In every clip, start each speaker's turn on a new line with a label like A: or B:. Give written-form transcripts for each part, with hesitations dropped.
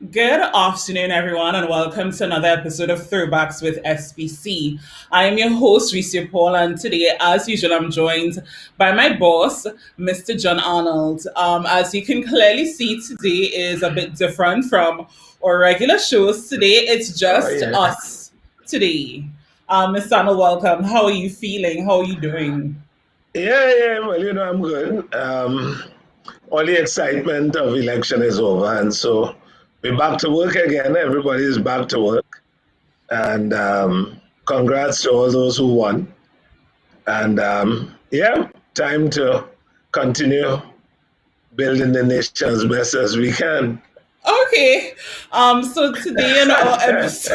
A: Good afternoon, everyone, and welcome to another episode of Throwbacks with SPC. I am your host, Ricia, and today, as usual, I'm joined by my boss, Mr. John Arnold. As you can clearly see, today is a bit different from our regular shows. Today, it's
B: Oh
A: just
B: yeah,
A: us today. Mr. Arnold, welcome. How are you feeling? How are you doing?
B: yeah. Well, I'm good. All the excitement of election is over, and so we're back to work again. Everybody is back to work, and congrats to all those who won. And yeah, time to continue building the nation as best as we can.
A: Okay. So today in our episode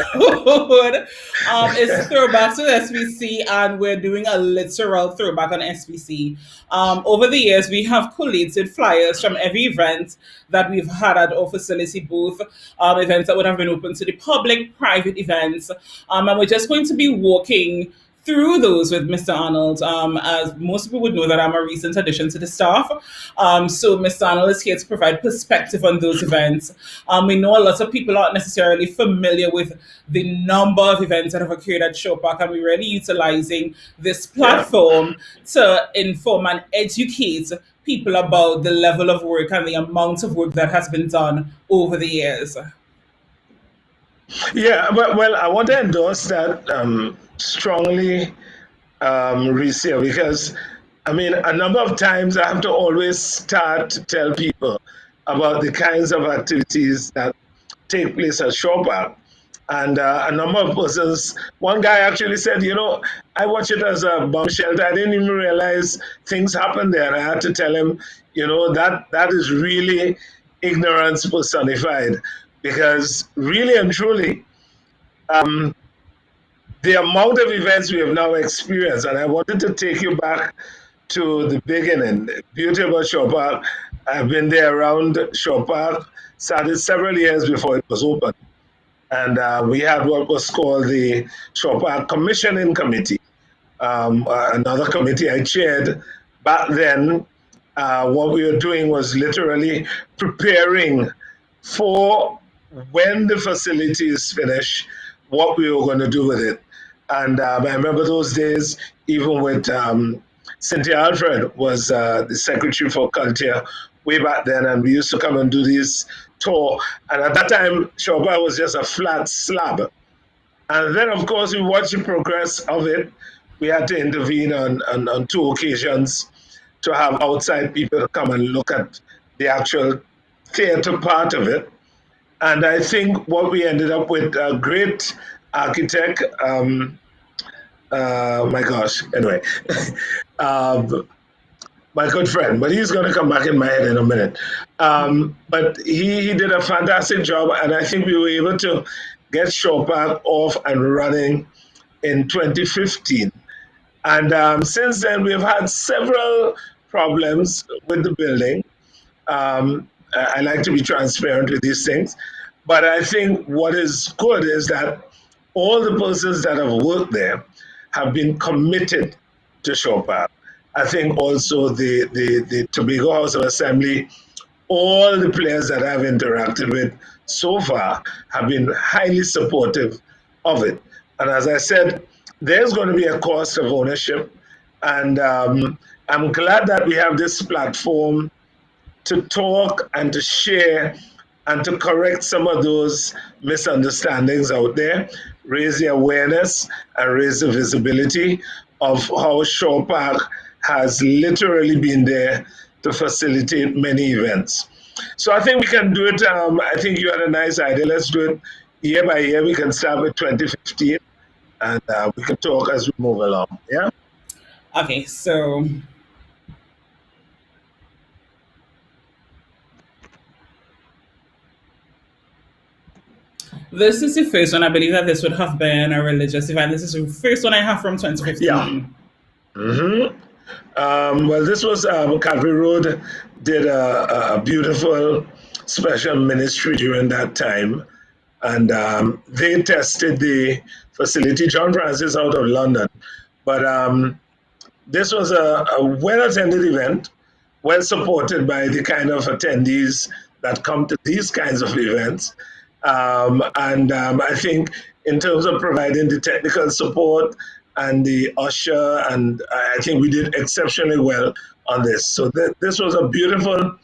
A: is throwbacks with SPC, and we're doing a literal throwback on SPC. Over the years, we have collated flyers from every event that we've had at our facility, both events that would have been open to the public, private events, and we're just going to be walking through those with Mr. Arnold. As most people would know that I'm a recent addition to the staff. So Mr. Arnold is here to provide perspective on those events. We know a lot of people aren't necessarily familiar with the number of events that have occurred at Show Park, and we're really utilizing this
B: Yeah,
A: platform to inform and educate people about the level of work and the amount of work that has been done over the years.
B: yeah. Well, I want to endorse that strongly, Ricia, because I mean, a number of times I have to always start to tell people about the kinds of activities that take place at Shopper. And a number of persons, one guy actually said, I watch it as a bomb shelter. I didn't even realize things happen there. I had to tell him, that is really ignorance personified. Because really and truly, um, the amount of events we have now experienced, and I wanted to take you back to the beginning. Beauty about Shaw Park, I've been there around Shaw Park, started several years before it was open. And we had what was called the Shaw Park Commissioning Committee, another committee I chaired. Back then, what we were doing was literally preparing for when the facility is finished, what we were going to do with it. And I remember those days, even with Cynthia Alfred was the secretary for culture way back then, and we used to come and do this tour. And at that time, Shoba was just a flat slab. And then, of course, we watched the progress of it. We had to intervene on two occasions to have outside people to come and look at the actual theater part of it. And I think what we ended up with a great architect. My gosh, anyway, um, my good friend, but he's going to come back in my head in a minute. But he did a fantastic job, and I think we were able to get Showpark off and running in 2015. And since then, we've had several problems with the building. I like to be transparent with these things. But I think what is good is that all the persons that have worked there have been committed to Showpark. I think also the Tobago House of Assembly, all the players that I've interacted with so far have been highly supportive of it. And as I said, there's going to be a cost of ownership. And I'm glad that we have this platform to talk and to share and to correct some of those misunderstandings out there, raise the awareness and raise the visibility of how Shaw Park has literally been there to facilitate many events. So I think we can do it. I think you had a nice idea. Let's do it year by year. We can start with 2015 and we can talk as we move along. Yeah?
A: Okay, so this is the first one. I believe that this would have been a religious event. This is the first one I have from
B: Yeah.
A: 2015.
B: Mm-hmm. Well, this was Calvary Road did a beautiful special ministry during that time, and they tested the facility. John Francis out of London, but this was a well-attended event, well supported by the kind of attendees that come to these kinds of events. And I think in terms of providing the technical support and the usher, and I think we did exceptionally well on this. So this was a beautiful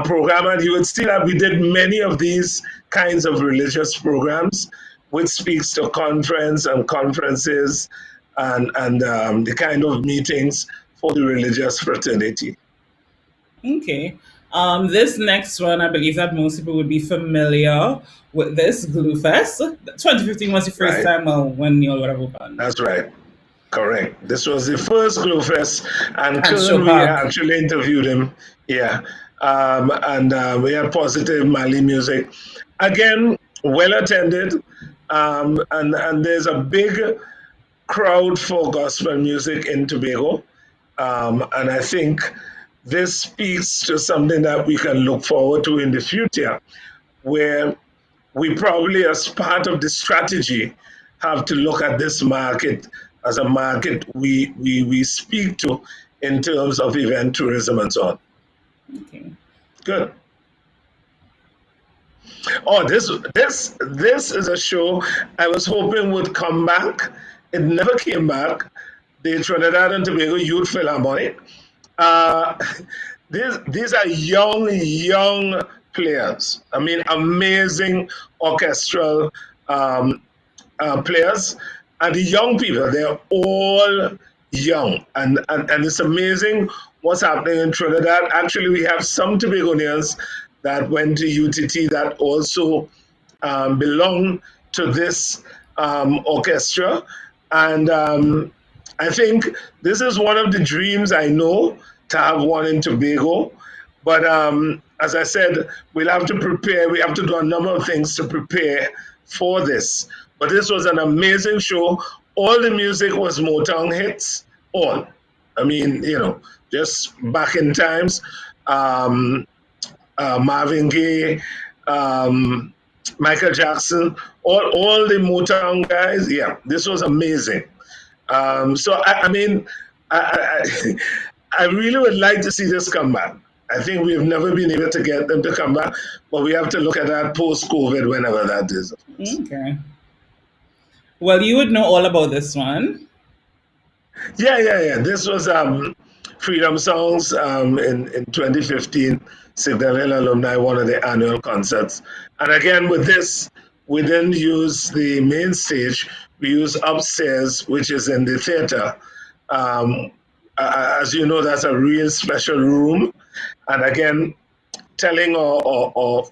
B: program, and you would see that we did many of these kinds of religious programs, which speaks to conference and conferences and the kind of meetings for the religious fraternity.
A: Okay. This next one, I believe that most people would be familiar with this Glue Fest. 2015 was the first
B: Right?
A: time when you all would have opened
B: That's right. Correct. This was the first Glowfest, and
A: at Show
B: Kern, we
A: Park.
B: actually interviewed him. Yeah. And we had positive Mali music. Again, well attended. And there's a big crowd for gospel music in Tobago. And I think this speaks to something that we can look forward to in the future, where we probably, as part of the strategy, have to look at this market as a market we speak to in terms of event tourism and so on.
A: Okay.
B: Good. Oh, this is a show I was hoping would come back. It never came back. The Trinidad and Tobago Youth Philharmonic. Uh, these are young players. I mean, amazing orchestral um, players, and the young people, they're all young. And it's amazing what's happening in Trinidad. Actually, we have some Tobagonians that went to UTT that also belong to this orchestra. And I think this is one of the dreams I know, to have one in Tobago. But as I said, we'll have to prepare. We have to do a number of things to prepare for this. But this was an amazing show. All the music was Motown hits. All. I mean, just back in times. Um, Marvin Gaye, um, Michael Jackson, all the Motown guys. Yeah, this was amazing. So, I really would like to see this come back. I think we've never been able to get them to come back, but we have to look at that post COVID, whenever that is.
A: Okay. Well, you would know all about this one.
B: Yeah. This was Freedom Songs in 2015, Signal Hill Alumni, one of the annual concerts. And again, with this, we didn't use the main stage, we use upstairs, which is in the theater. Um, as you know, that's a real special room. And again, telling our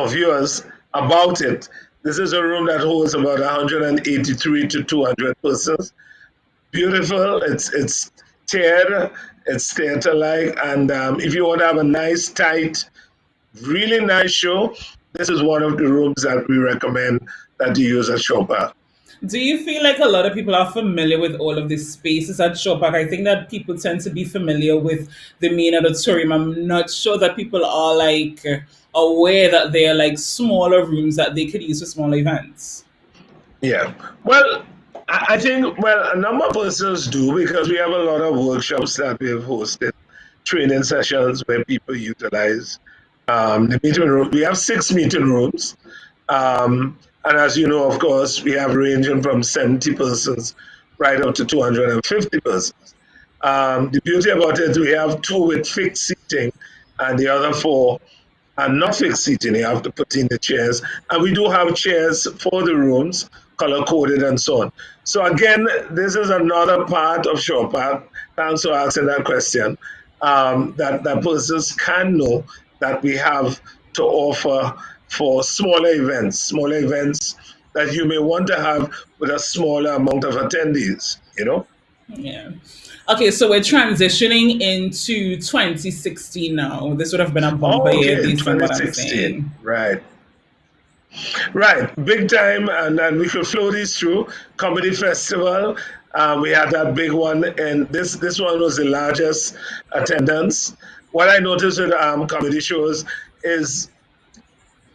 B: viewers about it, this is a room that holds about 183 to 200 persons. Beautiful. It's tiered. It's theater like, and if you want to have a nice, tight, really nice show, this is one of the rooms that we recommend that you use at Shopper.
A: Do you feel like a lot of people are familiar with all of these spaces at Show Park? I think that people tend to be familiar with the main auditorium. I'm not sure that people are like aware that they are like smaller rooms that they could use for smaller events.
B: Yeah. Well, I think, well, a number of persons do, because we have a lot of workshops that we have hosted, training sessions where people utilize the meeting room. We have 6 meeting rooms. And as you know, of course, we have ranging from 70 persons right up to 250 persons. The beauty about it, we have two with fixed seating, and the other four are not fixed seating. You have to put in the chairs. And we do have chairs for the rooms, color coded and so on. So again, this is another part of Shore Park. Thanks for asking that question. That persons can know that we have to offer for smaller events that you may want to have with a smaller amount of attendees.
A: Yeah. Okay, so we're transitioning into 2016 now. This would have been a bumper
B: Oh,
A: year
B: okay,
A: based on what I'm
B: 2016.
A: saying.
B: Right. Right, big time, and we could flow these through. Comedy festival, we had that big one, and this one was the largest attendance. What I noticed with comedy shows is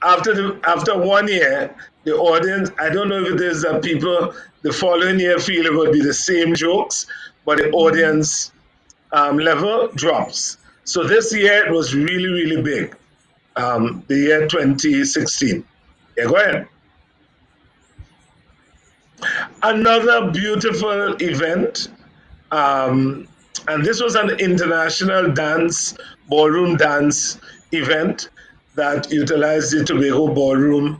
B: after one year, the audience, I don't know if it is that people the following year feel it would be the same jokes, but the audience level drops. So this year it was really, really big. The year 2016. Yeah, go ahead. Another beautiful event, um, and this was an international dance, ballroom dance event that utilized the Tobago Ballroom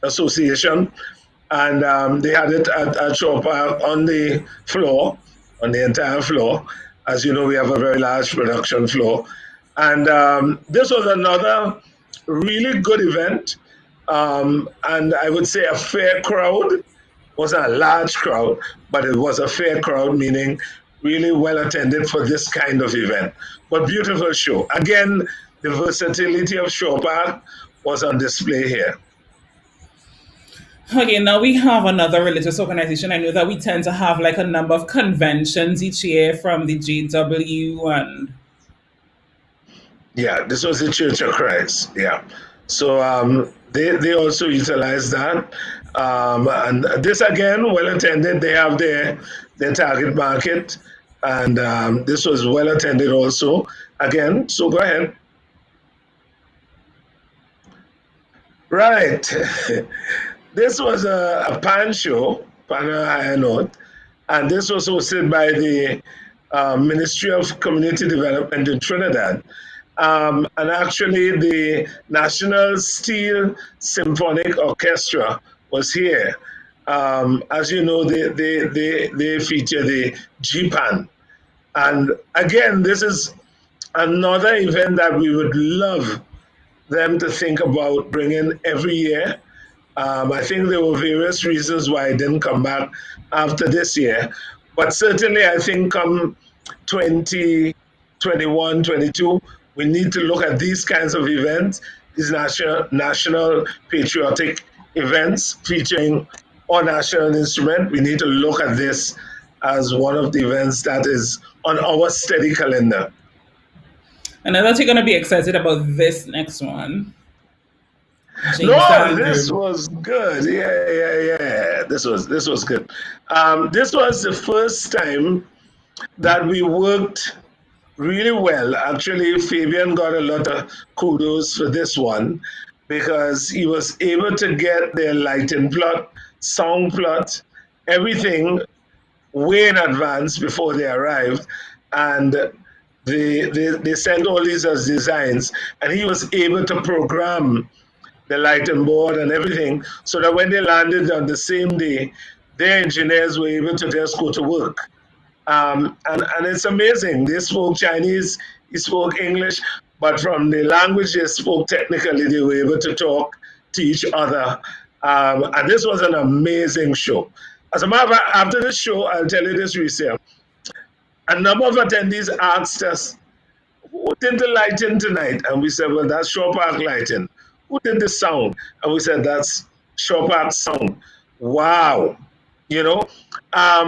B: Association. And they had it at Shore Park on the floor, on the entire floor. As you know, we have a very large production floor. And this was another really good event. And I would say a fair crowd. Wasn't a large crowd, but it was a fair crowd, meaning really well attended for this kind of event. But beautiful show. Again, the versatility of Shore Park was on display here.
A: Okay, now we have another religious organization. I know that we tend to have like a number of conventions each year from the JW and
B: Yeah, this was the Church of Christ. Yeah. So they also utilize that. And this again, well attended. They have their target market. And this was well attended also. Again, so go ahead. Right. This was a pan show, pan Arnold, and this was hosted by the Ministry of Community Development in Trinidad. And actually, the National Steel Symphonic Orchestra was here. As you know, they feature the G-Pan. And again, this is another event that we would love them to think about bringing every year. I think there were various reasons why it didn't come back after this year. But certainly, I think come 2021, 22, we need to look at these kinds of events, these national patriotic events featuring our national instrument. We need to look at this as one of the events that is on our steady calendar.
A: I know that you're gonna be excited about this next one. James
B: No, this
A: Andrew.
B: was good. Yeah. This was good. This was the first time that we worked really well. Actually, Fabian got a lot of kudos for this one because he was able to get their lighting plot, sound plot, everything way in advance before they arrived, and they sent all these as designs, and he was able to program the lighting board and everything, so that when they landed on the same day, their engineers were able to just go to work. And it's amazing. They spoke Chinese, he spoke English, but from the language they spoke technically, they were able to talk to each other. And this was an amazing show. As a matter of fact, after the show, I'll tell you this, Ricia, a number of attendees asked us, who did the lighting tonight? And we said, well, that's Shore Park Lighting. Who did the sound? And we said, that's Shore Park Sound. Wow. You know,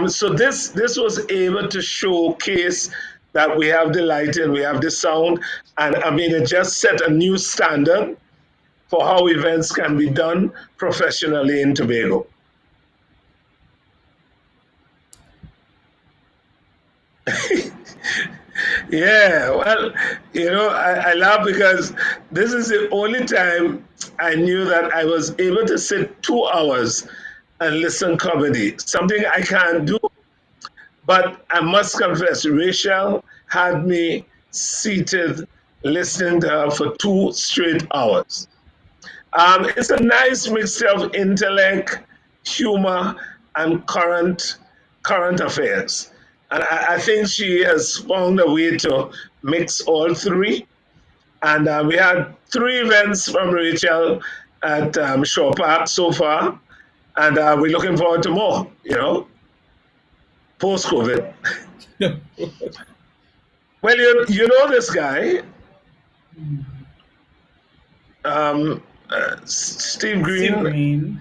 B: so this was able to showcase that we have the lighting, we have the sound, and I mean it just set a new standard for how events can be done professionally in Tobago. Yeah, well, I laugh because this is the only time I knew that I was able to sit 2 hours and listen comedy, something I can't do. But I must confess, Rachel had me seated listening to her for 2 straight hours. It's a nice mixture of intellect, humor, and current affairs. And I think she has found a way to mix all three. And we had 3 events from Rachel at Shore Park so far. And we're looking forward to more, post COVID. Well, you know this guy, Steve
A: Steve
B: Green.
A: Green.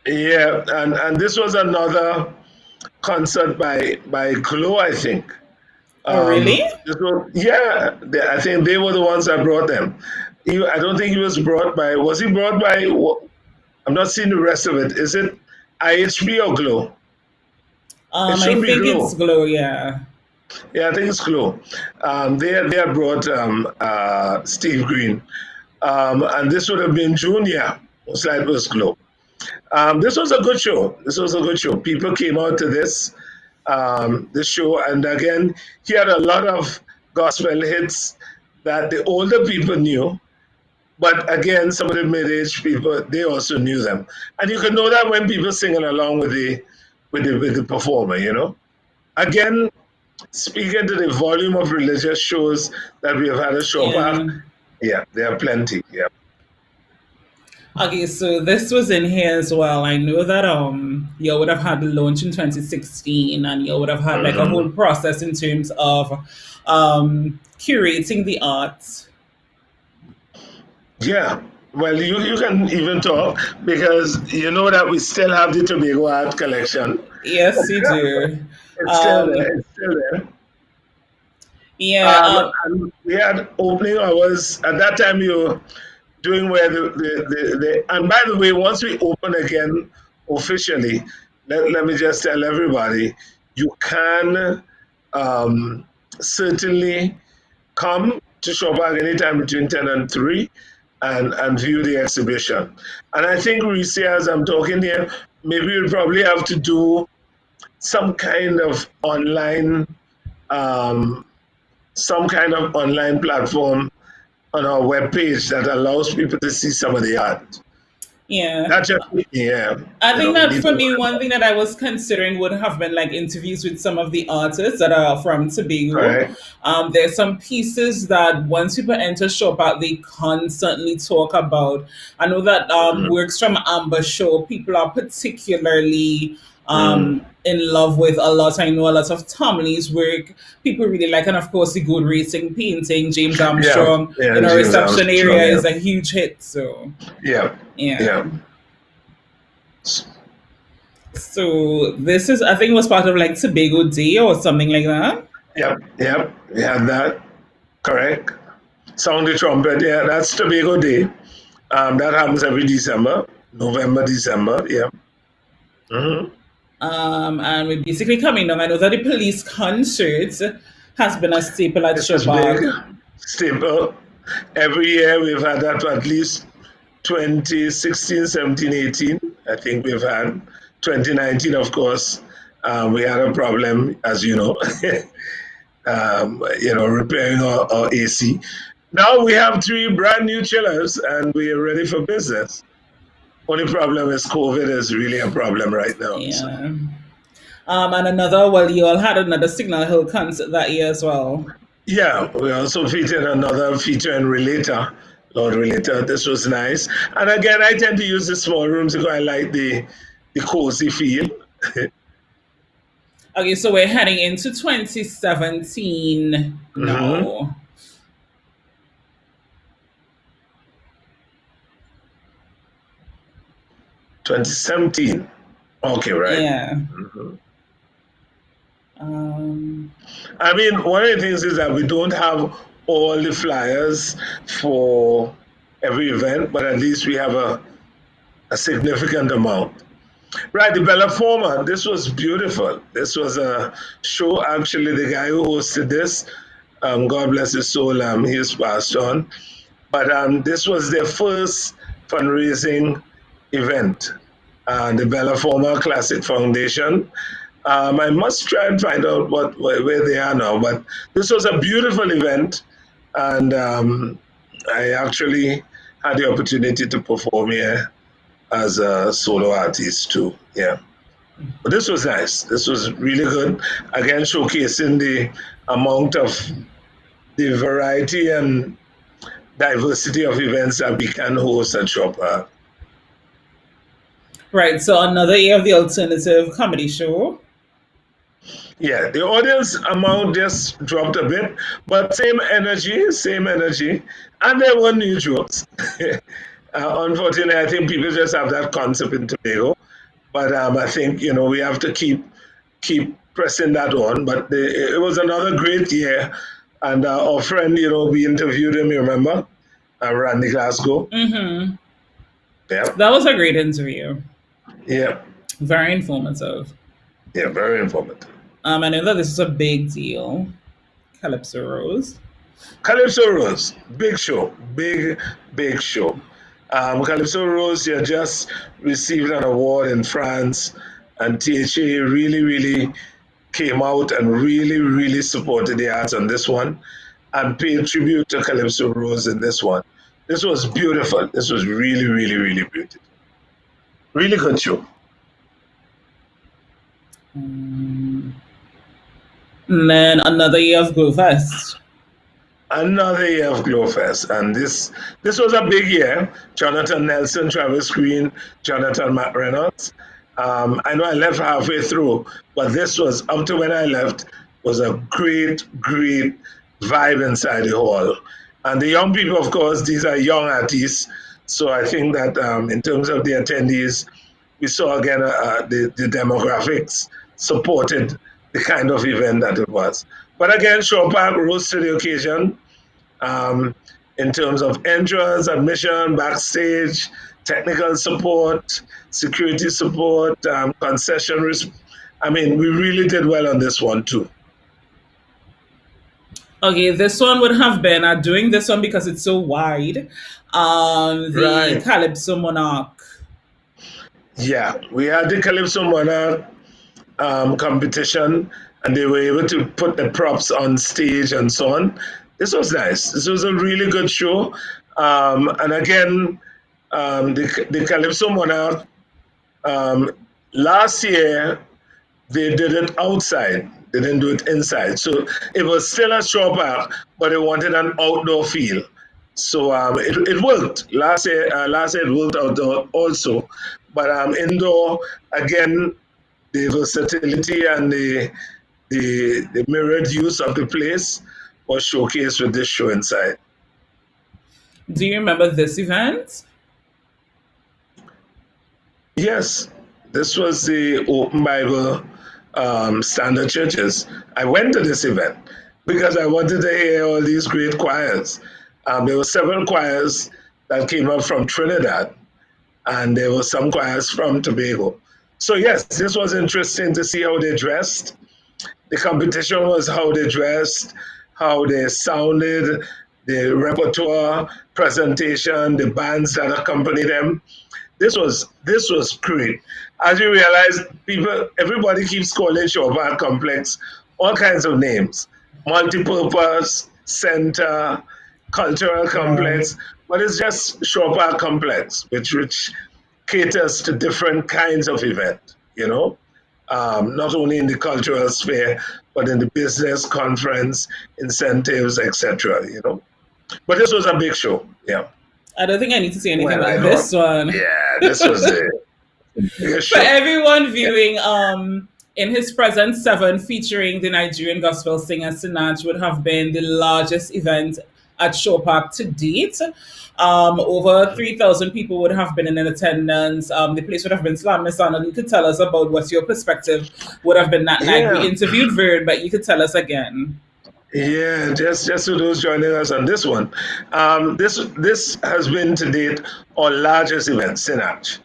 B: Yeah, and this was another concert by Glow, I think.
A: Oh really?
B: Yeah, I think they were the ones that brought them. I don't think he was brought by. Was he brought by? I'm not seeing the rest of it. Is it IHB or Glow? It
A: I
B: should be
A: think it's
B: Glow.
A: Glow, yeah.
B: Yeah, I think it's Glow. They had brought Steve Green. And this would have been June, yeah, most likely it was Globe. This was a good show. This was a good show. People came out to this show, and again, he had a lot of gospel hits that the older people knew, but again, some of the mid-age people they also knew them, and you can know that when people singing along with the performer. Again, speaking to the volume of religious shows that we have had at Showpark,
A: Yeah.
B: yeah, there are plenty. Yeah.
A: Okay, so this was in here as well. I know that you would have had the launch in 2016, and you would have had like a whole
B: Hmm.
A: process in terms of curating the arts.
B: Yeah. Well, you can even talk because you know that we still have the Tobago art collection.
A: Yes, you do.
B: It's still
A: Um,
B: there. It's still there.
A: yeah,
B: And we had opening hours at that time. You were doing where the and by the way, once we open again officially, let me just tell everybody, you can certainly come to Showbag anytime between 10 and 3 and view the exhibition. And I think, Ricia, as I'm talking here, maybe we'll probably have to do some kind of online um, some kind of online platform on our webpage that allows people to see some of the art.
A: yeah.
B: Not just yeah,
A: I think
B: we
A: that
B: need
A: for
B: to
A: me, one thing that I was considering would have been like interviews with some of the artists that are from Tobago.
B: correct.
A: There's some pieces that once people enter shop out, they constantly talk about. I know that
B: Mm-hmm.
A: works from Amber Show, people are particularly
B: Mm.
A: in love with a lot. I know a lot of Tomley's work. People really like, and of course, the good racing painting, James
B: Yeah,
A: Armstrong
B: yeah,
A: in our
B: James
A: reception
B: Armstrong,
A: area
B: yeah.
A: is a huge hit. So,
B: Yeah,
A: yeah.
B: yeah.
A: So this is, I think, was part of like Tobago Day or something like that.
B: Yep, yep. We had that. Correct. Sound the trumpet, yeah, that's Tobago Day. That happens every December, November, December, yeah. Hmm.
A: And we're basically coming down. I know that the police concert has been a staple at
B: This is big.
A: Shobag.
B: Staple. Every year we've had that for at least 2016, 17, 18. I think we've had 2019, of course. We had a problem, as you know, repairing our AC. Now we have three brand new chillers and we are ready for business. Only problem is COVID is really a problem right now. So.
A: Yeah. And another, well, you all had another Signal Hill concert that year as well.
B: Yeah, we also featured another feature in Relator, Lord Relator. This was nice. And again, I tend to use the small rooms because I like the cozy feel.
A: Okay, so we're heading into 2017
B: Hmm.
A: now.
B: 2017. Okay, right.
A: Yeah.
B: Mhm.
A: Um,
B: I mean, one of the things is that we don't have all the flyers for every event, but at least we have a significant amount. Right, the Bella Forma, this was beautiful. This was a show, actually, the guy who hosted this, God bless his soul, he is passed on. But this was their first fundraising event, the Bella Forma Classic Foundation. I must try and find out where they are now, but this was a beautiful event, and I actually had the opportunity to perform here as a solo artist too. Yeah. But this was nice. This was really good. Again, showcasing the amount of the variety and diversity of events that we can host at Shopper.
A: right, so another year of the alternative comedy show.
B: Yeah, the audience amount just dropped a bit, but same energy, and there were new jokes. Unfortunately, I think people just have that concept in Tobago, but I think we have to keep pressing that on. But it was another great year, and our friend, we interviewed him. You remember, Randy Glasgow?
A: Mm-hmm.
B: Yeah,
A: That was a great interview.
B: yeah,
A: Very informative.
B: yeah. Very informative.
A: I know that this is a big deal. Calypso Rose.
B: Calypso Rose, big show, big show. Calypso Rose, you just received an award in France, and THA really came out and really supported the arts on this one and paid tribute to Calypso Rose in this one. This was beautiful. This was really beautiful. Really good show.
A: And then another year of Grow Fest.
B: Another year of Glowfest, and this was a big year. Jonathan Nelson, Travis Green, Jonathan McReynolds. I know I left halfway through, but this was up to when I left was a great vibe inside the hall. And the young people, of course, these are young artists, so I think that in terms of the attendees, we saw again the demographics supported the kind of event that it was. But again, Shaw Park rose to the occasion um, in terms of entrance, admission, backstage, technical support, security support, concession. I mean, we really did well on this one too.
A: Okay, this one would have been doing this one because it's so wide. The
B: Right.
A: Calypso Monarch.
B: Yeah, we had the Calypso Monarch competition, and they were able to put the props on stage and so on. This was nice. This was a really good show. And again, the Calypso Monarch um, last year they did it outside. They didn't do it inside. So it was still a straw park, but they wanted an outdoor feel. So it worked. Last year it worked outdoor also. But indoor, again, the versatility and the mirrored use of the place was showcased with this show inside.
A: Do you remember this event?
B: Yes, this was the Open Bible Standard Churches. I went to this event because I wanted to hear all these great choirs. There were several choirs that came up from Trinidad, and there were some choirs from Tobago. So yes, this was interesting to see how they dressed. The competition was how they dressed, how they sounded, the repertoire, presentation, the bands that accompanied them. This was great. As you realize, everybody keeps calling Chopard Complex all kinds of names, multi-purpose, center, cultural
A: Wow.
B: complex, but it's just Chopard Complex, which caters to different kinds of event. Not only in the cultural sphere, but in the business, conference, incentives, etc. But this was a big show. Yeah.
A: I don't think I need to say anything
B: Well, I
A: about
B: thought,
A: this one.
B: yeah, this was the biggest
A: For
B: show.
A: everyone
B: Yeah.
A: viewing, in his presence, Seven, featuring the Nigerian gospel singer Sinach, would have been the largest event at Show Park to date. Over 3,000 people would have been in attendance. The place would have been slammed. Miss Arnold, you could tell us about what your perspective would have been that night. We
B: Yeah.
A: interviewed Verd, but you could tell us again.
B: Yeah, just for those joining us on this one, this has been to date our largest event, Sinach.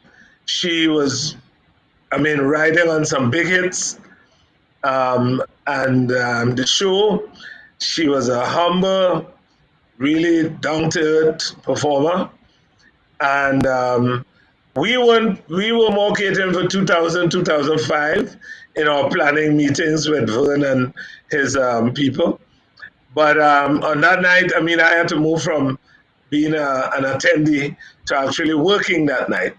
B: She was, I mean, riding on some big hits, and the show. She was a humble, really down to earth performer, and we were more catering for 2000 2005 in our planning meetings with Vern and his people. But on that night, I mean, I had to move from being an attendee to actually working that night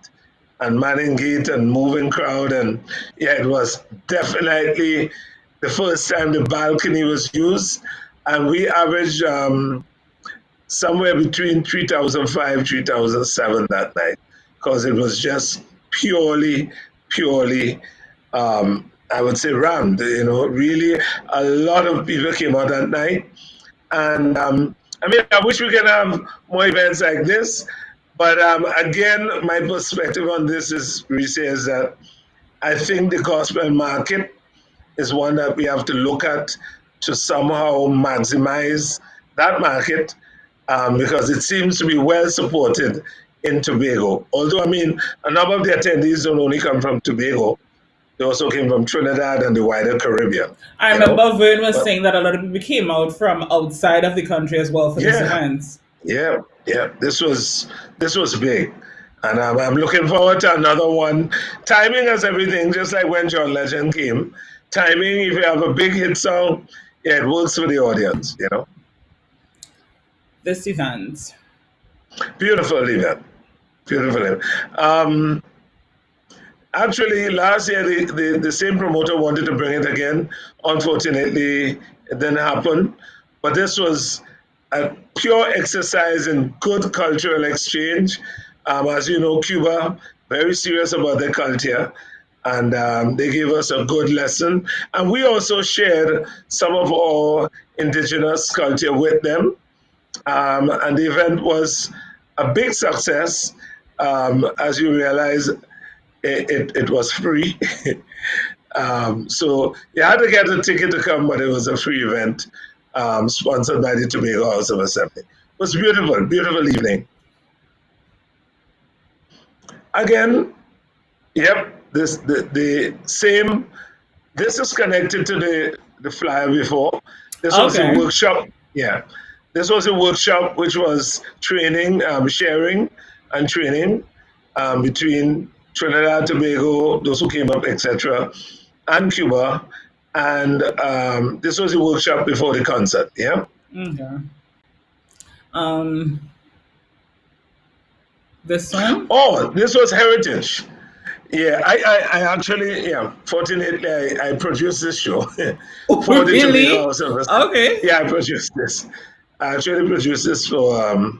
B: and manning gate and moving crowd. And yeah, it was definitely the first time the balcony was used. And we averaged somewhere between 3005, 3007 that night because it was just purely, I would say, rammed. Really a lot of people came out that night. And I mean, I wish we can have more events like this. But again, my perspective on this is, Ricia, is that I think the gospel market is one that we have to look at to somehow maximize that market because it seems to be well supported in Tobago. Although, I mean, a number of the attendees don't only come from Tobago, They also came from Trinidad and the wider Caribbean.
A: I
B: You know,
A: remember Vern was
B: but
A: saying that a lot of people came out from outside of the country as well for these
B: yeah,
A: events.
B: yeah, yeah. This was big, and I'm looking forward to another one. Timing is everything, just like when John Legend came. Timing, if you have a big hit song, yeah, it works for the audience.
A: This event.
B: Beautiful event, beautiful event. Um, Actually, last year the same promoter wanted to bring it again. Unfortunately, it didn't happen. But this was a pure exercise in good cultural exchange. As you know, Cuba, very serious about their culture. And they gave us a good lesson. And we also shared some of our indigenous culture with them. And the event was a big success. As you realize, it was free. So you had to get a ticket to come, but it was a free event sponsored by the Tobago House of Assembly. It was beautiful, beautiful evening. Again, yep, the same. This is connected to the flyer before. This was a
A: Okay.
B: workshop. Yeah, this was a workshop which was training, sharing, and training between Trinidad, Tobago, those who came up, etc., and Cuba. And this was a workshop before the concert. Yeah.
A: Okay. Um, this one.
B: Oh, this was Heritage. Yeah, I actually, yeah, fortunately, I produced this show for the Tobago
A: Really?
B: House of Assembly.
A: Okay.
B: Yeah, I produced this. I actually produced this for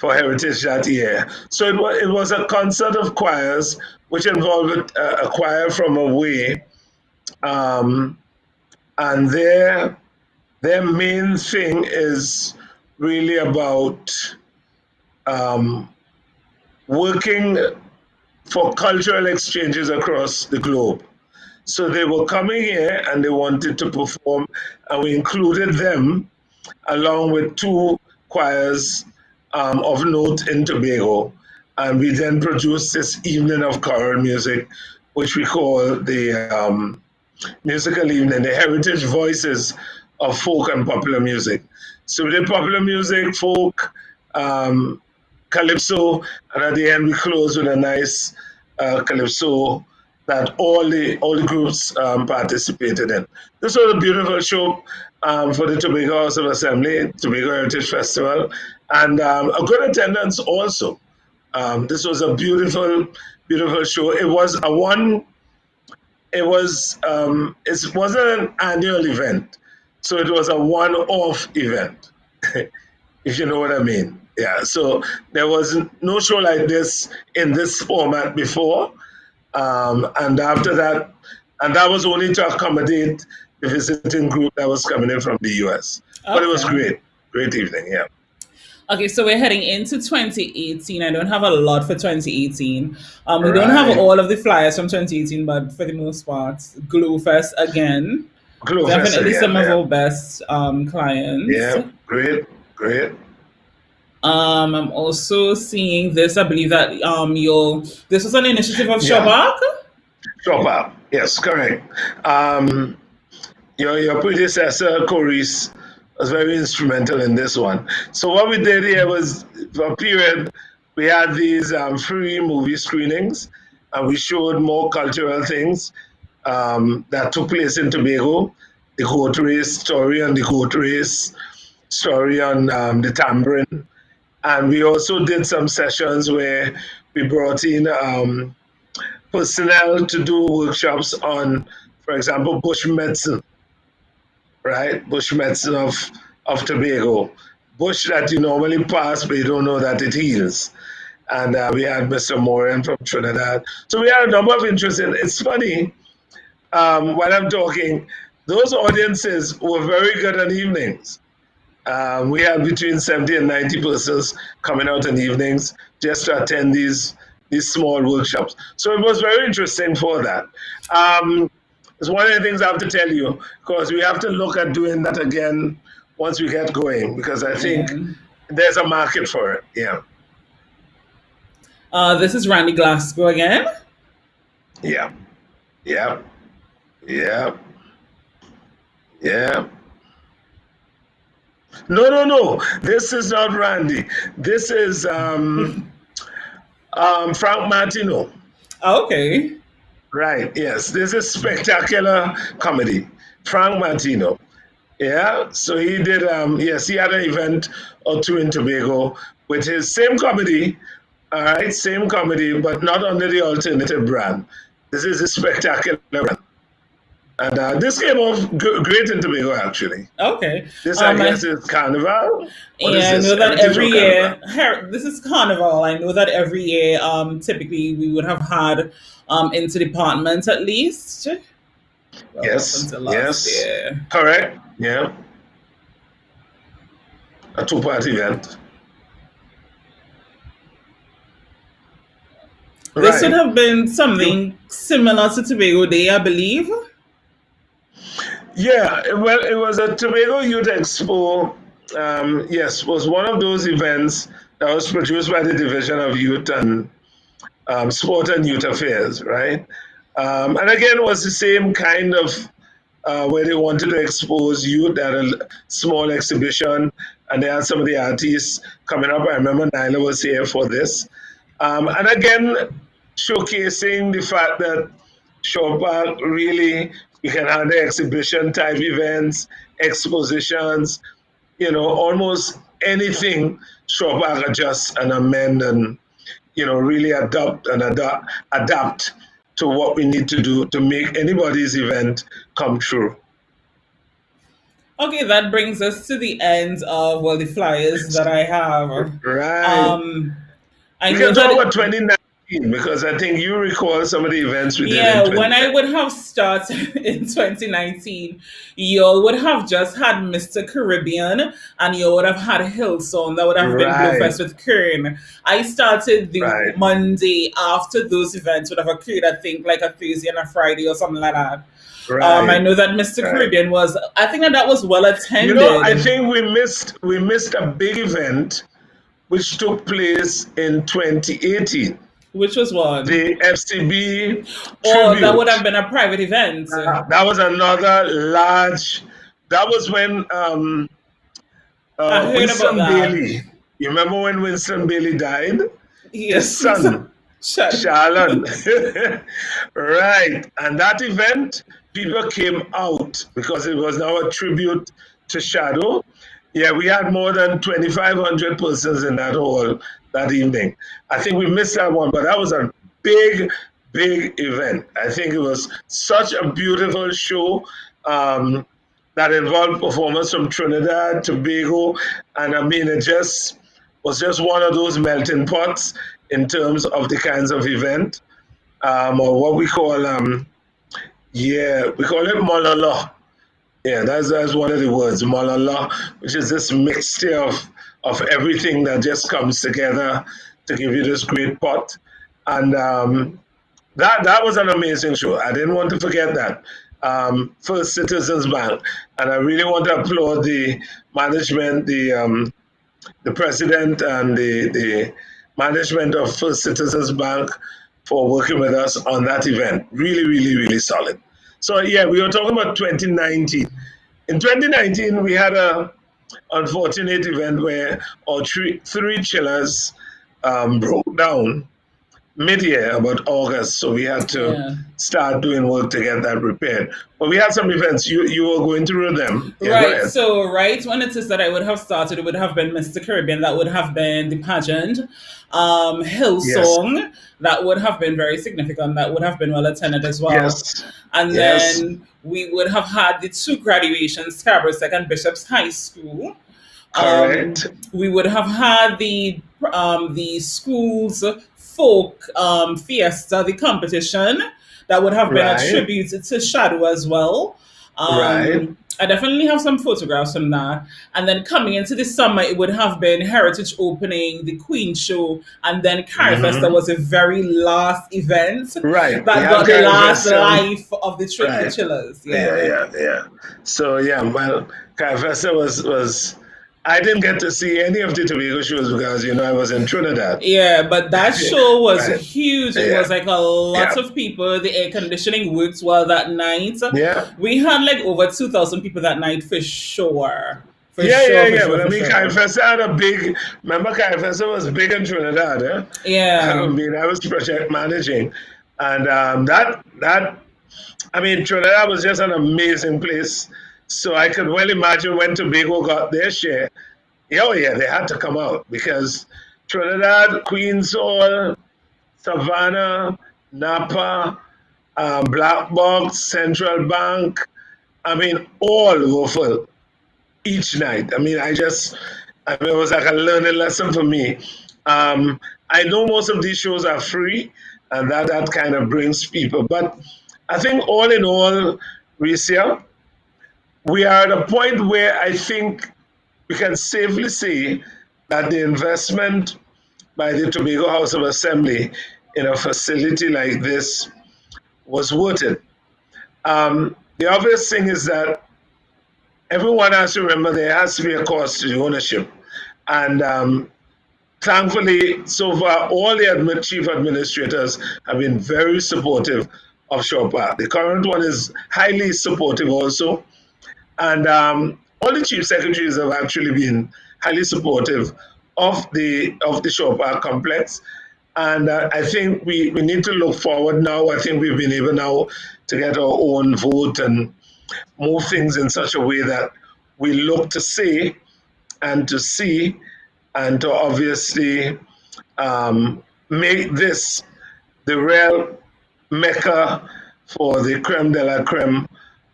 B: Heritage that year. So it was a concert of choirs, which involved a choir from away, um, and their main thing is really about um, working for cultural exchanges across the globe. So they were coming here and they wanted to perform, and we included them along with two choirs of note in Tobago. And we then produced this evening of choral music, which we call the musical evening, the heritage voices of folk and popular music. So we did popular music, folk, um, calypso, and at the end we close with a nice calypso that all the groups participated in. This was a beautiful show for the Tobago House of Assembly, Tobago Heritage Festival, and a good attendance also. This was a beautiful, beautiful show. It wasn't an annual event, so it was a one-off event. If you know what I mean. Yeah, so there was no show like this in this format before. And after that, and that was only to accommodate the visiting group that was coming in from the US. But it was
A: Okay.
B: great, great evening. Yeah.
A: Okay, so we're heading into 2018. I don't have a lot for 2018. We don't have
B: Right.
A: all of the flyers from 2018, but for the most part, Glowfest again.
B: Glowfest
A: Definitely
B: again.
A: some of
B: Yeah.
A: our best clients.
B: Yeah. Great, great.
A: I'm also seeing this. I believe that this was an initiative of
B: Yeah.
A: Shabak.
B: Drop out. Yes, correct. Um, your predecessor, Coris, was very instrumental in this one. So what we did here was, for a period, we had these free movie screenings, and we showed more cultural things that took place in Tobago. The goat race story on the goat race, story on the tambourine. And we also did some sessions where we brought in personnel to do workshops on, for example, bush medicine, right? Bush medicine of Tobago. Bush that you normally pass, but you don't know that it heals. And we had Mr. Moran from Trinidad. So we had a number of interests in. It's funny, while I'm talking, those audiences were very good on evenings. We had between 70 and 90 persons coming out in the evenings just to attend these small workshops. So it was very interesting for that. Um, it's one of the things I have to tell you, because we have to look at doing that again once we get going, because I think
A: Yeah.
B: there's a market for it. Yeah,
A: This is Randy Glasgow again.
B: yeah. Yep. Yep. Yeah. No, no, no. This is not Randy. This is Frank Martino.
A: Okay.
B: Right. Yes. This is spectacular comedy. Frank Martino. Yeah. So he did. Yes, he had an event or two in Tobago with his same comedy. All right, same comedy, but not under the alternative brand. This is a spectacular brand, and this came off great in Tobago actually.
A: Okay.
B: This, I guess,
A: I
B: is Carnival. What is
A: Yeah, I
B: this?
A: know that
B: Heritage
A: every
B: or Carnival?
A: year, this is Carnival. I know that every year, typically we would have had into department at least. Well, up
B: Yes,
A: until last
B: yes,
A: year.
B: correct. Yeah, a two-part event.
A: This would
B: Right.
A: have been
B: You,
A: something similar to Tobago Day, I believe.
B: yeah, well, it was a Tobago Youth Expo. Yes, was one of those events that was produced by the Division of Youth and Sport and Youth Affairs, right? And again, it was the same kind of where they wanted to expose youth at a small exhibition, and they had some of the artists coming up. I remember Nyla was here for this. And again, showcasing the fact that Shaw Park really, you can have the exhibition type events, expositions, almost anything Shaw Park adjust and amend and, really adapt to what we need to do to make anybody's event come true.
A: Okay, that brings us to the end of, well, the flyers that I have.
B: Right.
A: Um, I
B: We
A: know
B: can talk
A: that
B: about 2019 because I think you recall some of the events we did in
A: Yeah, when I
B: 2019.
A: would have started in 2019, you would have just had Mr. Caribbean and you would have had Hillsong that would have been
B: Right,
A: Blowfest with Kern. I started the
B: right,
A: Monday after those events would have occurred, I think like a Thursday and a Friday or something like that. I
B: right,
A: know that Mr.
B: right.
A: Caribbean was, I think that was well
B: I
A: attended.
B: think we missed a big event which took place in 2018,
A: Which was one?
B: the FCB
A: Or that would
B: tribute.
A: have been a private event.
B: That was another large. That was when
A: I heard about
B: Winston
A: that.
B: Bailey. You remember when Winston Bailey died? His
A: Yes.
B: son,
A: Shut.
B: Shalon. Right. And that event, people came out because it was now a tribute to Shadow. Yeah, we had more than 2,500 persons in that hall that evening. I think we missed that one, but that was a big, big event. I think it was such a beautiful show. That involved performers from Trinidad, Tobago, and I mean, it just was just one of those melting pots in terms of the kinds of event, or what we call, yeah, we call it mololo. Yeah, that's one of the words, mololo, which is this mixture of everything that just comes together to give you this great pot. And that was an amazing show. I didn't want to forget that. First Citizens Bank, and I really want to applaud the management, the president, and the management of First Citizens Bank for working with us on that event. Really, really, really solid. So yeah, we were talking about 2019. In 2019, we had a unfortunate event where our three chillers broke down mid-year, about August, so we had to
A: Yeah.
B: start doing work to get that repaired. But we had some events. You were going through them. Yeah, go
A: Right.
B: ahead.
A: So, right when it is that I would have started, it would have been Mr. Caribbean. That would have been the pageant.
B: Yes,
A: Hillsong. That would have been very significant. That would have been well attended as well.
B: yes,
A: And
B: yes.
A: then we would have had the two graduations, Scarborough Second Bishop's High School.
B: Correct.
A: We would have had the school's folk fiesta, the competition that would have been a
B: Right,
A: tribute to Shadow as well.
B: right.
A: I definitely have some photographs from that. And then coming into the summer, it would have been Heritage Opening, the Queen Show, and then Carifest. That
B: Hmm.
A: was the very last event
B: Right. We
A: that
B: had
A: got the last
B: Carifest.
A: life of the
B: Right.
A: chillers.
B: Yeah,
A: Yeah.
B: yeah, yeah. So yeah, well, Carifesta was I didn't get to see any of the Tobago shows because I was in Trinidad.
A: Yeah, but that show was
B: Right.
A: huge. It
B: Yeah.
A: was like a lot
B: Yeah.
A: of people. The air conditioning worked well that night.
B: Yeah.
A: We had like over 2,000 people that night for sure. For
B: Yeah, yeah,
A: sure, for
B: yeah.
A: sure,
B: But I
A: for
B: mean, Kai
A: sure.
B: Festa had a big. Remember, Kai Festa was big in Trinidad. Eh? I
A: Yeah.
B: mean, I was project managing, and that I mean, Trinidad was just an amazing place. So I could well imagine when Tobago got their share. Oh yeah, they had to come out because Trinidad, Queens Hall, Savannah, Napa, Black Box, Central Bank. I mean, all were full each night. I mean, I mean, it was like a learning lesson for me. I know most of these shows are free, and that kind of brings people. But I think all in all, Ricia, we are at a point where I think we can safely say that the investment by the Tobago House of Assembly in a facility like this was worth it. The obvious thing is that everyone has to remember there has to be a cost to the ownership. And thankfully, so far, all the chief administrators have been very supportive of Shore Park. The current one is highly supportive also. And all the chief secretaries have actually been highly supportive of the Shore Park complex. And I think we need to look forward now. I think we've been able now to get our own vote and move things in such a way that we look to say and to see and to obviously make this the real mecca for the creme de la creme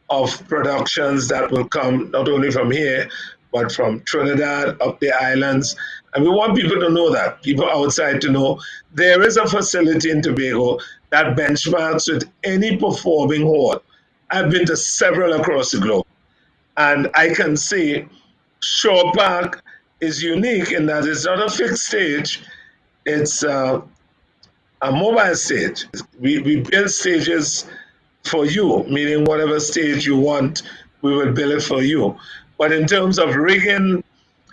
B: of productions that will come not only from here, but from Trinidad, up the islands. And we want people to know that, people outside to know there is a facility in Tobago that benchmarks with any performing hall. I've been to several across the globe, and I can say Shore Park is unique in that it's not a fixed stage, it's a mobile stage. We build stages for you, meaning whatever stage you want, we will build it for you. But in terms of rigging,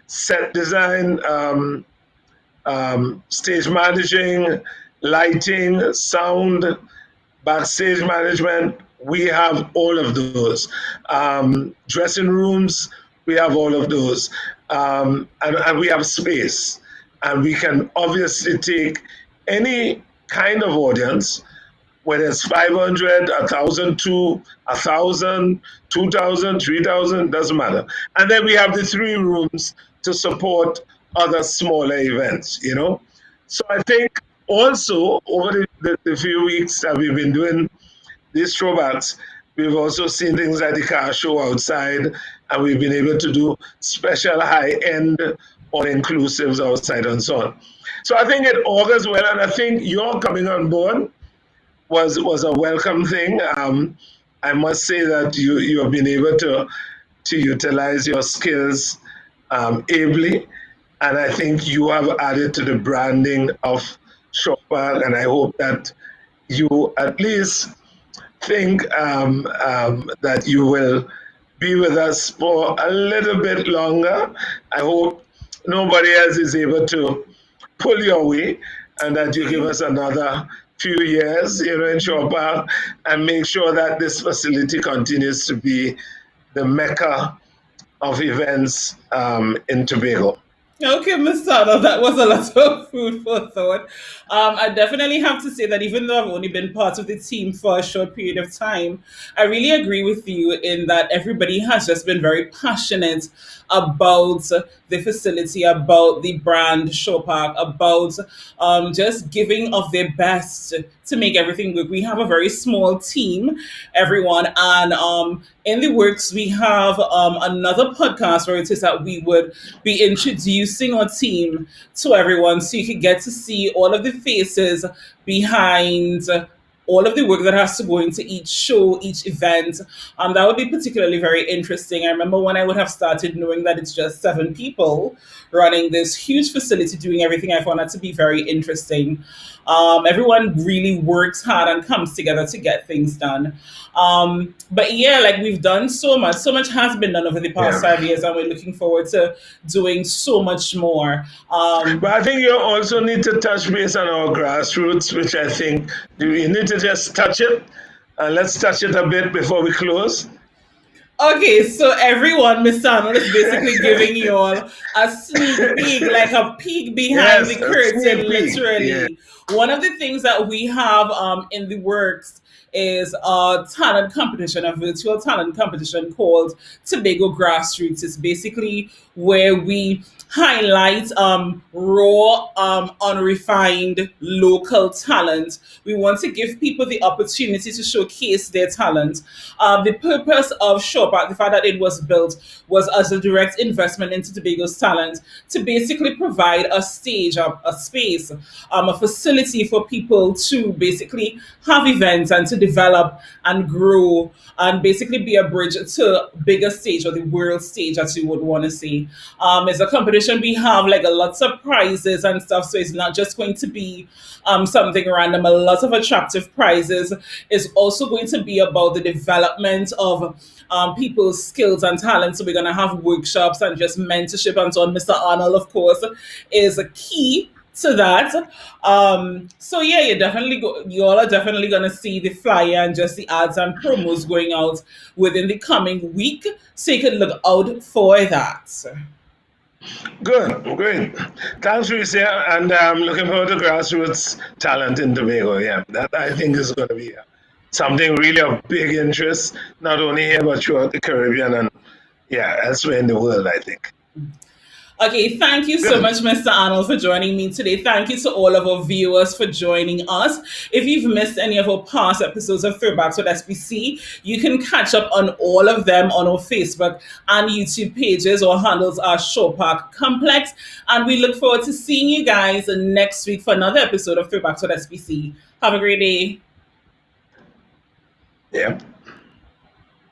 B: set design, stage managing, lighting, sound, backstage management, we have all of those. Dressing rooms, we have all of those. And we have space. And we can obviously take any kind of audience, whether it's 500, 1,002, 1,000, 2,000, 3,000, doesn't matter. And then we have the three rooms to support other smaller events. So I think also over the few weeks that we've been doing these throwbacks, we've also seen things like the car show outside, and we've been able to do special high-end all-inclusives outside and so on. So I think it augurs well, and I think your coming on board was a welcome thing. I must say that you have been able to utilize your skills ably, and I think you have added to the branding of Shopper, and I hope that you at least think that you will be with us for a little bit longer. I hope nobody else is able to pull your way and that you give us another few years, in Shore Park, and make sure that this facility continues to be the mecca of events in Tobago.
A: Okay, Miss Arnold, that was a lot of food for thought. I definitely have to say that even though I've only been part of the team for a short period of time, I really agree with you in that everybody has just been very passionate about the facility, about the brand Show Park, about just giving of their best to make everything work. We have a very small team, everyone, and in the works we have another podcast where it is that we would be introducing our team to everyone so you could get to see all of the faces behind all of the work that has to go into each show, each event. That would be particularly very interesting. I remember when I would have started knowing that it's just 7 people running this huge facility doing everything. I found that to be very interesting. Everyone really works hard and comes together to get things done. But yeah, like we've done so much. So much has been done over the past
B: Yeah.
A: 5 years, and we're looking forward to doing so much more.
B: But I think you also need to touch base on our grassroots, which I think we need to just touch it. Let's touch it a bit before we close.
A: Okay, so everyone, Mr. Arnold is basically giving you all a sneak peek, like a peek behind the
B: Yes, a
A: curtain,
B: sneak peek. Yeah.
A: literally. One of the things that we have in the works is a talent competition, a virtual talent competition called Tobago Grassroots. It's basically where we highlight raw, unrefined local talent. We want to give people the opportunity to showcase their talent. The purpose of Showpack, the fact that it was built, was as a direct investment into Tobago's talent to basically provide a stage, a space, a facility for people to basically have events and to develop and grow and basically be a bridge to bigger stage or the world stage, as you would want to see. It's a competition. We have like a lots of prizes and stuff, so it's not just going to be something random. A lot of attractive prizes. Is also going to be about the development of people's skills and talents. So we're going to have workshops and just mentorship and so on. Mr. Arnold, of course, is a key to that. So yeah, you all are definitely gonna see the flyer and just the ads and promos going out within the coming week. So you can look out for that.
B: Good, great. Thanks, Ricia, and I'm looking forward to grassroots talent in Tobago. Yeah, that I think is going to be something really of big interest, not only here but throughout the Caribbean and yeah, elsewhere in the world. I think.
A: Okay, thank you so
B: Good.
A: much, Mr. Arnold, for joining me today. Thank you to all of our viewers for joining us. If you've missed any of our past episodes of Throwbacks with SPC, you can catch up on all of them on our Facebook and YouTube pages. Our handles are Showpark Complex. And we look forward to seeing you guys next week for another episode of Throwbacks with SPC. Have a great day.
B: Yeah.